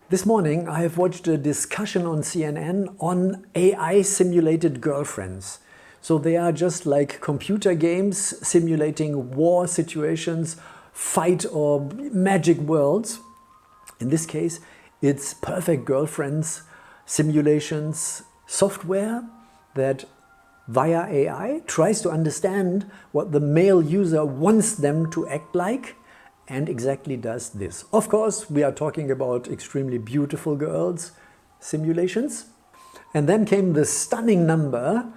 This morning I have watched a discussion on CNN on AI simulated girlfriends. So they are just like computer games simulating war situations, fight or magic worlds. In this case, it's perfect girlfriends simulations software that via AI tries to understand what the male user wants them to act like and exactly does this. Of course, we are talking about extremely beautiful girls simulations. And then came the stunning number,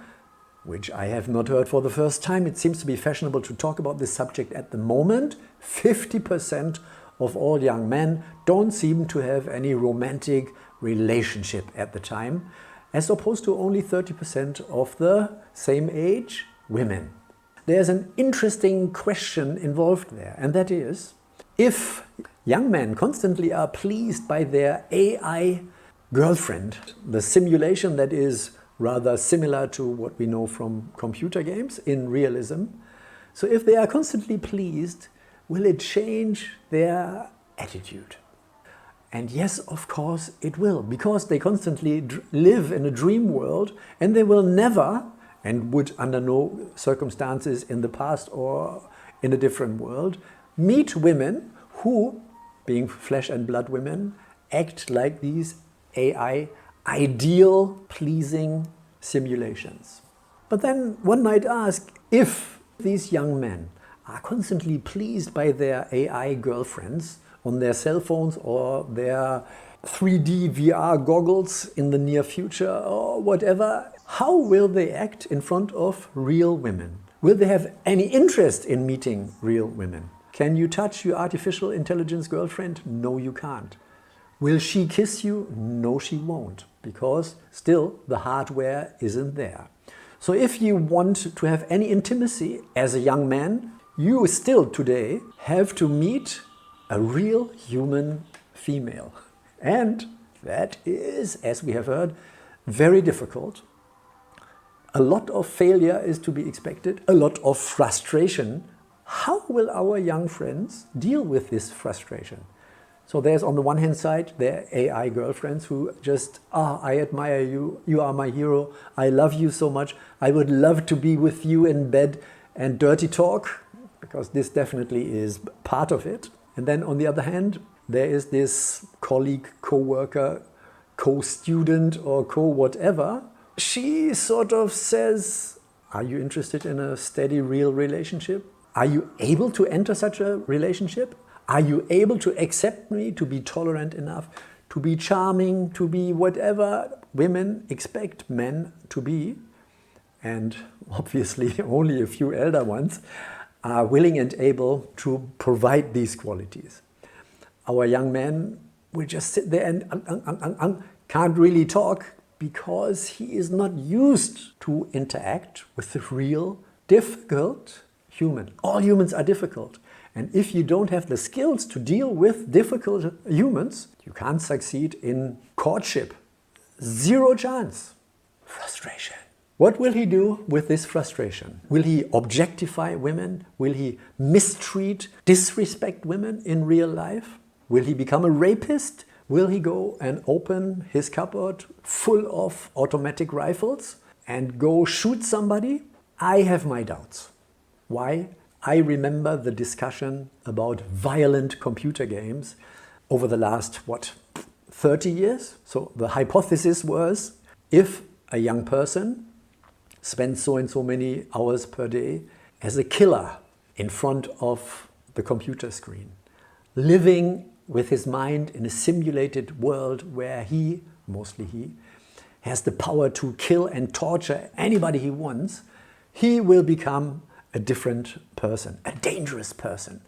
which I have not heard for the first time. It seems to be fashionable to talk about this subject at the moment. 50% of all young men don't seem to have any romantic relationship at the time, as opposed to only 30% of the same age women. There's an interesting question involved there, and that is, if young men constantly are pleased by their AI girlfriend, the simulation that is rather similar to what we know from computer games in realism, so if they are constantly pleased, will it change their attitude? And yes, of course it will, because they constantly live in a dream world and they will never, and would under no circumstances in the past or in a different world, meet women who, being flesh and blood women, act like these AI ideal pleasing simulations. But then one might ask, if these young men are constantly pleased by their AI girlfriends on their cell phones or their 3D VR goggles in the near future or whatever, how will they act in front of real women? Will they have any interest in meeting real women? Can you touch your artificial intelligence girlfriend? No, you can't. Will she kiss you? No, she won't, because still the hardware isn't there. So if you want to have any intimacy as a young man, you still today have to meet a real human female. And that is, as we have heard, very difficult. A lot of failure is to be expected, a lot of frustration. How will our young friends deal with this frustration? So there's on the one hand side their AI girlfriends who just, I admire you, you are my hero, I love you so much, I would love to be with you in bed, and dirty talk, because this definitely is part of it. And then on the other hand, there is this colleague, co-worker, co-student or co-whatever. She sort of says, are you interested in a steady, real relationship? Are you able to enter such a relationship? Are you able to accept me, to be tolerant enough, to be charming, to be whatever women expect men to be? And obviously only a few elder ones are willing and able to provide these qualities. Our young men will just sit there and can't really talk because he is not used to interact with the real, difficult human. All humans are difficult. And if you don't have the skills to deal with difficult humans, you can't succeed in courtship. Zero chance. Frustration. What will he do with this frustration? Will he objectify women? Will he mistreat, disrespect women in real life? Will he become a rapist? Will he go and open his cupboard full of automatic rifles and go shoot somebody? I have my doubts. Why? I remember the discussion about violent computer games over the last, 30 years? So the hypothesis was, if a young person spends so and so many hours per day as a killer in front of the computer screen, living with his mind in a simulated world where he, mostly he, has the power to kill and torture anybody he wants, he will become a different person, a dangerous person,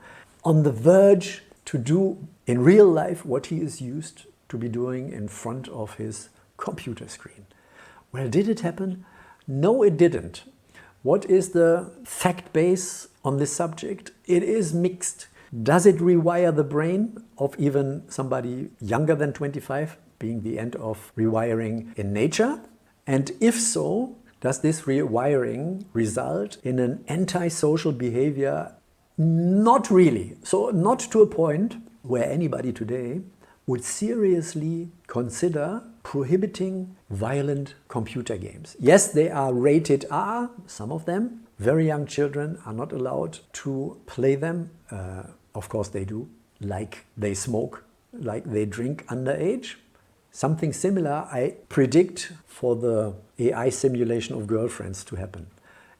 on the verge to do in real life what he is used to be doing in front of his computer screen. Well, did it happen? No, it didn't. What is the fact base on this subject? It is mixed. Does it rewire the brain of even somebody younger than 25, being the end of rewiring in nature? And if so, does this rewiring result in an antisocial behavior? Not really. So not to a point where anybody today would seriously consider prohibiting violent computer games. Yes, they are rated R, some of them. Very young children are not allowed to play them. Of course they do, like they smoke, like they drink underage. Something similar I predict for the AI simulation of girlfriends to happen.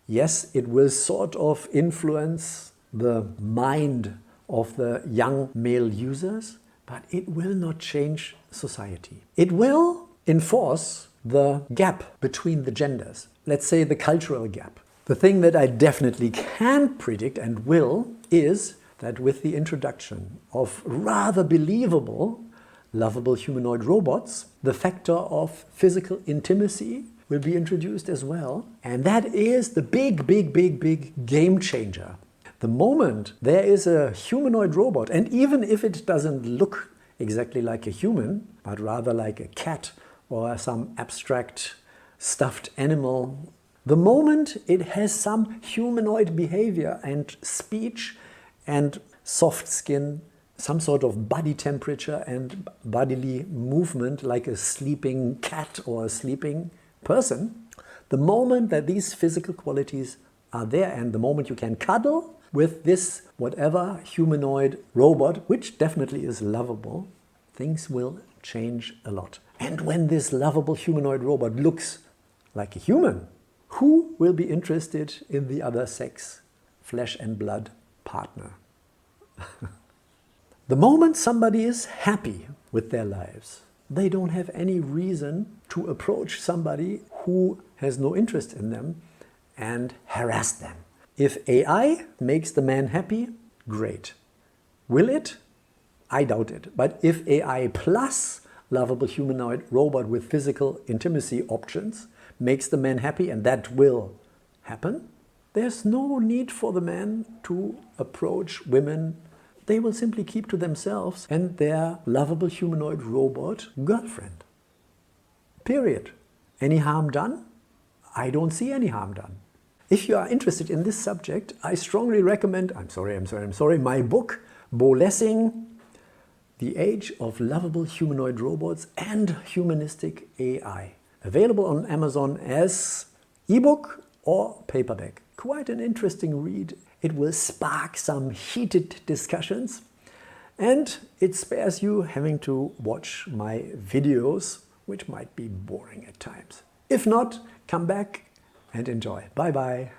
Yes, it will sort of influence the mind of the young male users, but it will not change society. It will enforce the gap between the genders, let's say the cultural gap. The thing that I definitely can predict and will is that with the introduction of rather believable, lovable humanoid robots, the factor of physical intimacy will be introduced as well. And that is the big game changer. The moment there is a humanoid robot, and even if it doesn't look exactly like a human, but rather like a cat or some abstract stuffed animal, the moment it has some humanoid behavior and speech and soft skin, some sort of body temperature and bodily movement like a sleeping cat or a sleeping person, the moment that these physical qualities are there and the moment you can cuddle with this whatever humanoid robot, which definitely is lovable, things will change a lot. And when this lovable humanoid robot looks like a human, who will be interested in the other sex, flesh and blood partner? The moment somebody is happy with their lives, they don't have any reason to approach somebody who has no interest in them and harass them. If AI makes the man happy, great. Will it? I doubt it. But if AI plus lovable humanoid robot with physical intimacy options makes the man happy, and that will happen, there's no need for the man to approach women. They will simply keep to themselves and their lovable humanoid robot girlfriend. Period. Any harm done? I don't see any harm done. If you are interested in this subject, I strongly recommend, my book, Bolessing, The Age of Lovable Humanoid Robots and Humanistic AI. Available on Amazon as ebook or paperback. Quite an interesting read. It will spark some heated discussions and it spares you having to watch my videos, which might be boring at times. If not, come back and enjoy. Bye bye.